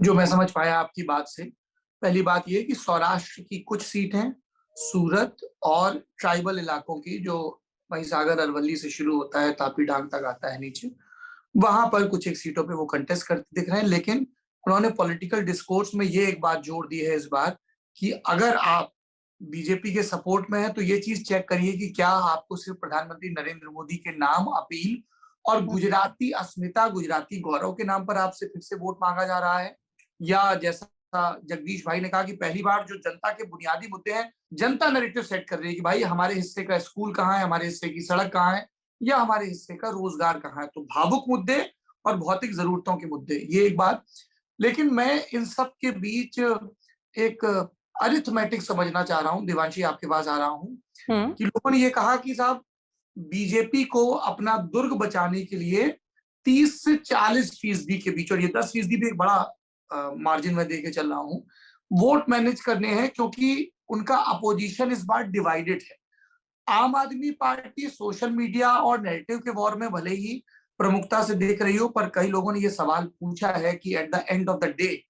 जो मैं समझ पाया आपकी बात से, पहली बात ये कि सौराष्ट्र की कुछ सीटें, सूरत और ट्राइबल इलाकों की, जो महिसागर अरवली से शुरू होता है, तापी डांग तक आता है नीचे, वहां पर कुछ एक सीटों पे वो कंटेस्ट करते दिख रहे हैं। लेकिन उन्होंने पॉलिटिकल डिस्कोर्स में ये एक बात जोड़ दी है इस बार कि अगर आप बीजेपी के सपोर्ट में है तो ये चीज चेक करिए कि क्या आपको सिर्फ प्रधानमंत्री नरेंद्र मोदी के नाम अपील और गुजराती अस्मिता, गुजराती गौरव के नाम पर आपसे फिर से वोट मांगा जा रहा है, या जैसा जगदीश भाई ने कहा कि पहली बार जो जनता के बुनियादी मुद्दे हैं, जनता नैरेटिव सेट कर रही है कि भाई हमारे हिस्से का स्कूल कहाँ है, हमारे हिस्से की सड़क कहाँ है, या हमारे हिस्से का रोजगार कहाँ है। तो भावुक मुद्दे और भौतिक जरूरतों के मुद्दे, ये एक बात। लेकिन मैं इन सब के बीच एक अरिथमेटिक समझना चाह रहा हूँ, देवांशी आपके पास आ रहा हूँ, कि लोगों ने ये कहा कि साहब बीजेपी को अपना दुर्ग बचाने के लिए 30 से 40% के बीच, और ये 10% भी एक बड़ा मार्जिन में देके चल रहा हूँ, वोट मैनेज करने हैं, क्योंकि उनका अपोजिशन इस बार डिवाइडेड है। आम आदमी पार्टी सोशल मीडिया और नैरेटिव के वॉर में भले ही प्रमुखता से देख रही हो, पर कई लोगों ने ये सवाल पूछा है कि at the end of the day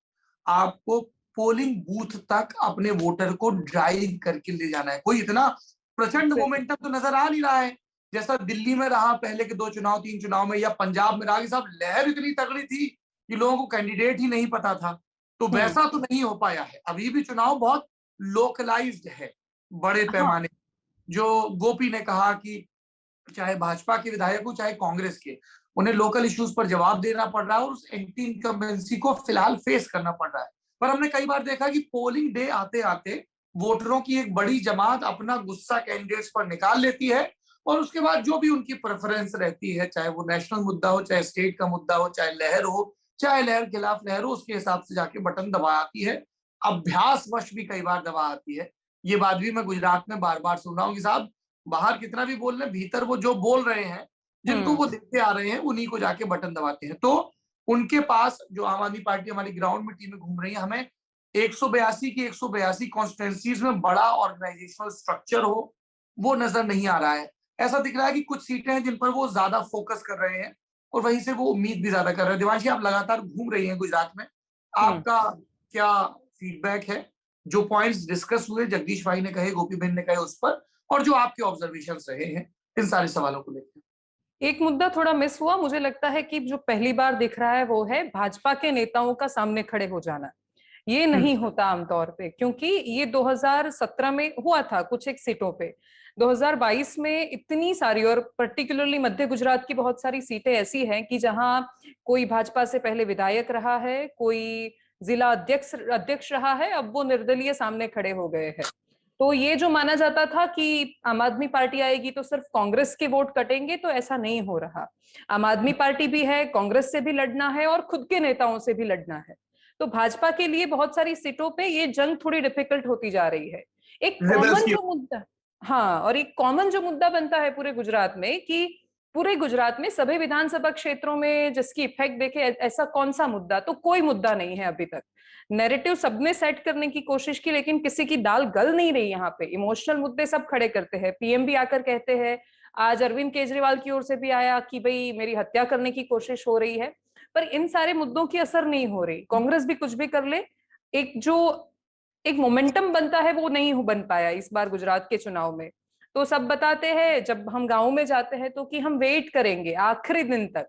आपको पोलिंग बूथ तक अपने वोटर को ड्राइव करके ले जाना है। कोई इतना प्रचंड मोमेंटम तो नजर आ नहीं रहा है जैसा दिल्ली में रहा पहले के 2 चुनाव 3 चुनाव में, या पंजाब में रहा कि साहब लहर इतनी तगड़ी थी कि लोगों को कैंडिडेट ही नहीं पता था। तो वैसा तो नहीं हो पाया है। अभी भी चुनाव बहुत लोकलाइज्ड है, बड़े हाँ, पैमाने। जो गोपी ने कहा कि चाहे भाजपा के विधायक हो चाहे कांग्रेस के, उन्हें लोकल इश्यूज पर जवाब देना पड़ रहा है और उस एंटी इनकम्बेंसी को फिलहाल फेस करना पड़ रहा है। पर हमने कई बार देखा कि पोलिंग डे आते आते वोटरों की एक बड़ी जमात अपना गुस्सा कैंडिडेट्स पर निकाल लेती है, और उसके बाद जो भी उनकी प्रेफरेंस रहती है, चाहे वो नेशनल मुद्दा हो, चाहे स्टेट का मुद्दा हो, चाहे लहर हो, चाहे लहर खिलाफ लहर हो, उसके हिसाब से जाके बटन दबा आती है। अभ्यास वश भी कई बार दबा आती है। ये बात भी मैं गुजरात में बार बार सुन रहा हूँ कि साहब बाहर कितना भी बोल रहे, भीतर वो जो बोल रहे हैं, जिनको वो देखते आ रहे हैं, उन्हीं को जाके बटन दबाते हैं। तो उनके पास, जो आम आदमी पार्टी हमारी ग्राउंड में टीमें घूम रही है, हमें 182 की 182 कॉन्स्टिट्यूंसीज में बड़ा ऑर्गेनाइजेशनल स्ट्रक्चर हो, वो नजर नहीं आ रहा है। ऐसा दिख रहा है कि कुछ सीटें हैं जिन पर वो ज्यादा फोकस कर रहे हैं और वहीं से वो उम्मीद भी ज्यादा कर रहे हैं। देवांशी, आप लगातार घूम रही हैं गुजरात में, आपका क्या फीडबैक है? जो पॉइंट्स डिस्कस हुए, जगदीश भाई ने कहे, गोपी बहन ने कहे, उस पर, और जो आपके ऑब्जर्वेशन रहे हैं इन सारे सवालों को लेकर। एक मुद्दा थोड़ा मिस हुआ। मुझे लगता है कि जो पहली बार दिख रहा है वो है भाजपा के नेताओं का सामने खड़े हो जाना। ये नहीं होता आमतौर पे, क्योंकि ये 2017 में हुआ था कुछ एक सीटों पे। 2022 में इतनी सारी, और पर्टिकुलरली मध्य गुजरात की बहुत सारी सीटें ऐसी हैं कि जहां कोई भाजपा से पहले विधायक रहा है, कोई जिला अध्यक्ष अध्यक्ष रहा है, अब वो निर्दलीय सामने खड़े हो गए हैं। तो ये जो माना जाता था कि आम आदमी पार्टी आएगी तो सिर्फ कांग्रेस के वोट कटेंगे, तो ऐसा नहीं हो रहा। आम आदमी पार्टी भी है, कांग्रेस से भी लड़ना है और खुद के नेताओं से भी लड़ना है। तो भाजपा के लिए बहुत सारी सीटों पे ये जंग थोड़ी डिफिकल्ट होती जा रही है। एक रिबल्स कॉमन की। जो मुद्दा, हाँ, और एक कॉमन जो मुद्दा बनता है पूरे गुजरात में, कि पूरे गुजरात में सभी विधानसभा क्षेत्रों में जिसकी इफेक्ट देखे, ऐसा कौन सा मुद्दा, तो कोई मुद्दा नहीं है अभी तक। नैरेटिव सबने सेट करने की कोशिश की, लेकिन किसी की दाल गल नहीं रही। यहाँ पे इमोशनल मुद्दे सब खड़े करते हैं। पीएम भी आकर कहते हैं, आज अरविंद केजरीवाल की ओर से भी आया कि भाई मेरी हत्या करने की कोशिश हो रही है। पर इन सारे मुद्दों की असर नहीं हो रही। कांग्रेस भी कुछ भी कर ले, एक जो एक मोमेंटम बनता है वो नहीं बन पाया इस बार गुजरात के चुनाव में। तो सब बताते हैं जब हम गांव में जाते हैं तो कि हम वेट करेंगे आखिरी दिन तक।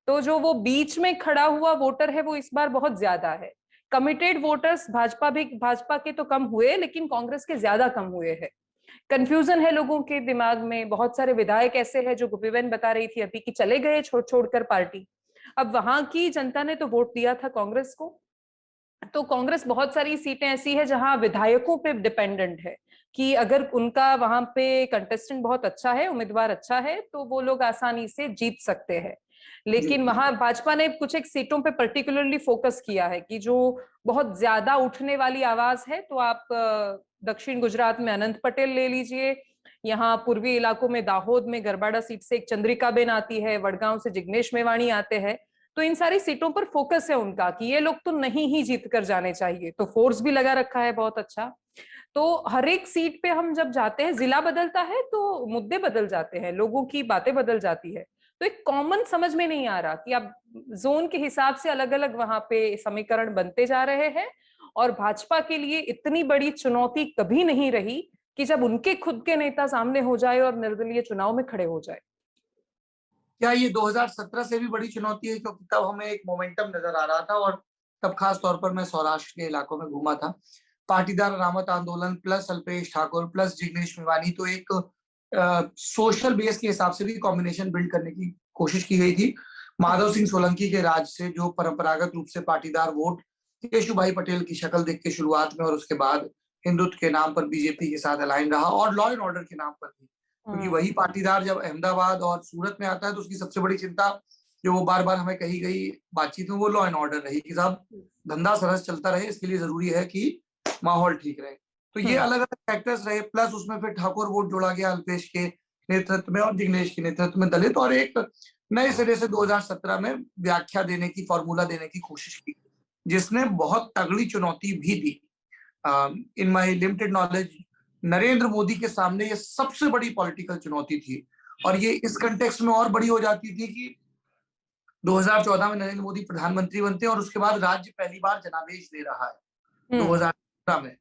तो जो वो बीच में खड़ा हुआ वोटर है वो इस बार बहुत ज्यादा है। कमिटेड वोटर्स भाजपा के तो कम हुए, लेकिन कांग्रेस के ज्यादा कम हुए हैं। कंफ्यूजन है लोगों के दिमाग में। बहुत सारे विधायक ऐसे हैं, जो गोपीबेन बता रही थी अभी, कि चले गए छोड़ छोड़कर पार्टी। अब वहां की जनता ने तो वोट दिया था कांग्रेस को। तो कांग्रेस बहुत सारी सीटें ऐसी है जहां विधायकों पे डिपेंडेंट है, कि अगर उनका वहां पे कंटेस्टेंट बहुत अच्छा है, उम्मीदवार अच्छा है, तो वो लोग आसानी से जीत सकते हैं। जी। लेकिन वहां भाजपा ने कुछ एक सीटों पे पर्टिकुलरली फोकस किया है, कि जो बहुत ज्यादा उठने वाली आवाज है। तो आप दक्षिण गुजरात में अनंत पटेल ले लीजिए, यहाँ पूर्वी इलाकों में दाहोद में गरबाड़ा सीट से एक चंद्रिका बेन आती है, वडगांव से जिग्नेश मेवाणी आते हैं। तो इन सारी सीटों पर फोकस है उनका, कि ये लोग तो नहीं ही जीत कर जाने चाहिए। तो फोर्स भी लगा रखा है बहुत अच्छा। तो हर एक सीट पे हम जब जाते हैं, जिला बदलता है तो मुद्दे बदल जाते हैं, लोगों की बातें बदल जाती है। तो एक कॉमन समझ में नहीं आ रहा कि अब जोन के हिसाब से अलग अलग वहां पे समीकरण बनते जा रहे हैं, और भाजपा के लिए इतनी बड़ी चुनौती कभी नहीं रही कि जब उनके खुद के नेता सामने हो जाए और निर्दलीय चुनाव में खड़े हो जाए। क्या ये 2017 से भी बड़ी चुनौती है, क्योंकि तब हमें एक मोमेंटम नजर आ रहा था, और तब खास तौर पर मैं सौराष्ट्र के इलाकों में घूमा था। पाटीदार अनामत आंदोलन प्लस अल्पेश ठाकुर प्लस जिग्नेश मेवानी, तो एक सोशल बेस के हिसाब से भी कॉम्बिनेशन बिल्ड करने की कोशिश की गई थी। माधव सिंह सोलंकी के राज से जो परंपरागत रूप से पाटीदार वोट केशुभाई पटेल की शक्ल देख के शुरुआत में, और उसके बाद हिंदुत्व के नाम पर बीजेपी के साथ अलाइन रहा, और लॉ एंड ऑर्डर के नाम पर भी, क्योंकि वही पाटीदार जब अहमदाबाद और सूरत में आता है तो उसकी सबसे बड़ी चिंता जो वो बार बार हमें कही गई बातचीत में, वो लॉ एंड ऑर्डर रही कि साहब धंधा सरस चलता रहे, इसके लिए जरूरी है कि माहौल ठीक रहे। तो ये अलग अलग फैक्टर्स रहे, प्लस उसमें फिर ठाकुर वोट जोड़ा गया अल्पेश के नेतृत्व में और जिग्नेश के नेतृत्व में दलित, और एक नए सिरे से 2017 में व्याख्या देने की, फॉर्मूला देने की कोशिश की, जिसने बहुत तगड़ी चुनौती भी दी। In my limited knowledge Narendra Modi के सामने ये सबसे बड़ी पॉलिटिकल चुनौती थी, और ये इस कंटेक्स्ट में और बड़ी हो जाती थी कि 2014 में नरेंद्र मोदी प्रधानमंत्री बनते हैं, और उसके बाद राज्य पहली बार जनादेश दे रहा है 2017 में,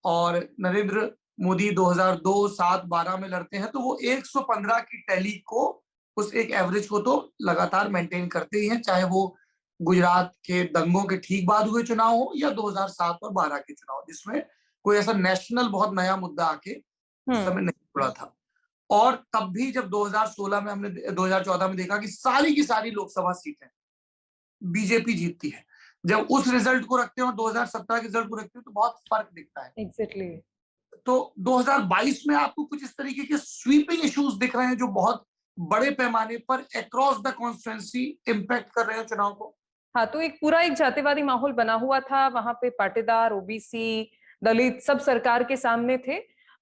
और नरेंद्र मोदी 2002, 7, 12 में लड़ते हैं, तो वो 115 की टैली को, उस एक एवरेज को तो लगातार मेंटेन करते ही हैं, चाहे वो गुजरात के दंगों के ठीक बाद हुए चुनाव हो या 2007 और 12 के चुनाव, जिसमें कोई ऐसा नेशनल बहुत नया मुद्दा आके उस समय नहीं जुड़ा था। और तब भी जब 2016 में हमने 2014 में देखा कि सारी की सारी लोकसभा सीटें बीजेपी जीतती है, जब उस रिजल्ट को रखते हैं और 2017 के रिजल्ट को रखते हैं तो बहुत फर्क दिखता है। एग्जैक्टली। तो 2022 में आपको कुछ इस तरीके के स्वीपिंग इश्यूज दिख रहे हैं जो बहुत बड़े पैमाने पर अक्रॉस द कॉन्स्टिट्यूएंसी इम्पैक्ट कर रहे हैं चुनाव को? हाँ, तो एक पूरा एक जातिवादी माहौल बना हुआ था वहां पे, पाटीदार, ओबीसी, दलित सब सरकार के सामने थे।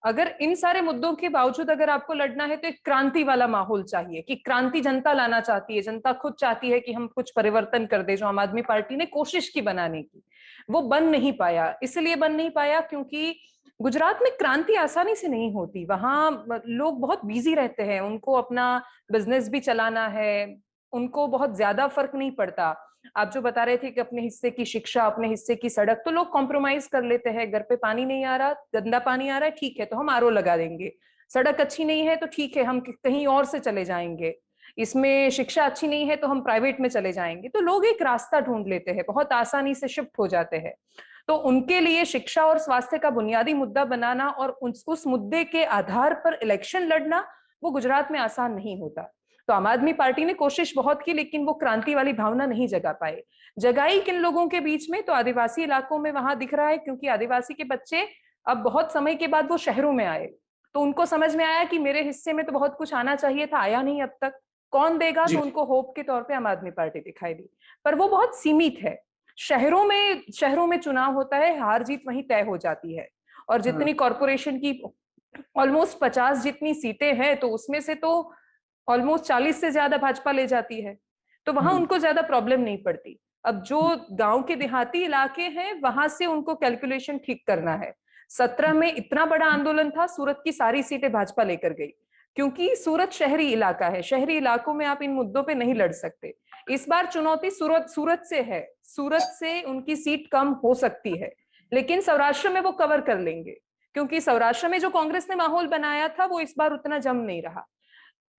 अगर इन सारे मुद्दों के बावजूद अगर आपको लड़ना है तो एक क्रांति वाला माहौल चाहिए, कि क्रांति जनता लाना चाहती है, जनता खुद चाहती है कि हम कुछ परिवर्तन कर दे, जो आम आदमी पार्टी ने कोशिश की बनाने की, वो बन नहीं पाया। इसलिए बन नहीं पाया क्योंकि गुजरात में क्रांति आसानी से नहीं होती, वहां लोग बहुत बिजी रहते हैं, उनको अपना बिजनेस भी चलाना है, उनको बहुत ज्यादा फर्क नहीं पड़ता। आप जो बता रहे थे कि अपने हिस्से की शिक्षा, अपने हिस्से की सड़क, तो लोग कॉम्प्रोमाइज कर लेते हैं। घर पे पानी नहीं आ रहा, गंदा पानी आ रहा है, ठीक है तो हम आरओ लगा देंगे। सड़क अच्छी नहीं है तो ठीक है हम कहीं और से चले जाएंगे। इसमें शिक्षा अच्छी नहीं है तो हम प्राइवेट में चले जाएंगे। तो लोग एक रास्ता ढूंढ लेते हैं, बहुत आसानी से शिफ्ट हो जाते हैं। तो उनके लिए शिक्षा और स्वास्थ्य का बुनियादी मुद्दा बनाना और उस मुद्दे के आधार पर इलेक्शन लड़ना, वो गुजरात में आसान नहीं होता। तो आम आदमी पार्टी ने कोशिश बहुत की, लेकिन वो क्रांति वाली भावना नहीं जगा पाए। जगाई किन लोगों के बीच में? तो आदिवासी इलाकों में वहां दिख रहा है, क्योंकि आदिवासी के बच्चे अब बहुत समय के बाद वो शहरों में आए, तो उनको समझ में आया कि मेरे हिस्से में तो बहुत कुछ आना चाहिए था, आया नहीं अब तक, कौन देगा? तो उनको होप के तौर पे आम आदमी पार्टी दिखाई दी, पर वो बहुत सीमित है। शहरों में चुनाव होता है, हार जीत वहीं तय हो जाती है, और जितनी कॉरपोरेशन की ऑलमोस्ट 50 जितनी सीटें हैं, तो उसमें से तो ऑलमोस्ट 40 से ज्यादा भाजपा ले जाती है, तो वहां उनको ज्यादा प्रॉब्लम नहीं पड़ती। अब जो गांव के देहाती इलाके हैं, वहां से उनको कैलकुलेशन ठीक करना है। 17 में इतना बड़ा आंदोलन था, सूरत की सारी सीटें भाजपा लेकर गई, क्योंकि सूरत शहरी इलाका है, शहरी इलाकों में आप इन मुद्दों पे नहीं लड़ सकते। इस बार चुनौती सूरत से है, सूरत से उनकी सीट कम हो सकती है, लेकिन सौराष्ट्र में वो कवर कर लेंगे, क्योंकि सौराष्ट्र में जो कांग्रेस ने माहौल बनाया था वो इस बार उतना जम नहीं रहा।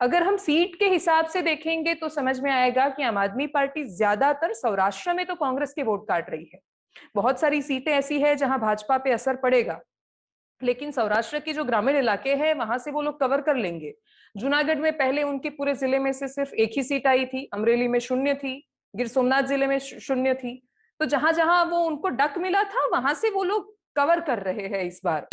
अगर हम सीट के हिसाब से देखेंगे तो समझ में आएगा कि आम आदमी पार्टी ज्यादातर सौराष्ट्र में तो कांग्रेस के वोट काट रही है। बहुत सारी सीटें ऐसी है जहां भाजपा पे असर पड़ेगा, लेकिन सौराष्ट्र के जो ग्रामीण इलाके हैं वहां से वो लोग कवर कर लेंगे। जूनागढ़ में पहले उनके पूरे जिले में से सिर्फ एक ही सीट आई थी, अमरेली में 0 थी, गिर सोमनाथ जिले में 0 थी, तो जहां जहां वो उनको डक मिला था वहां से वो लोग कवर कर रहे हैं इस बार।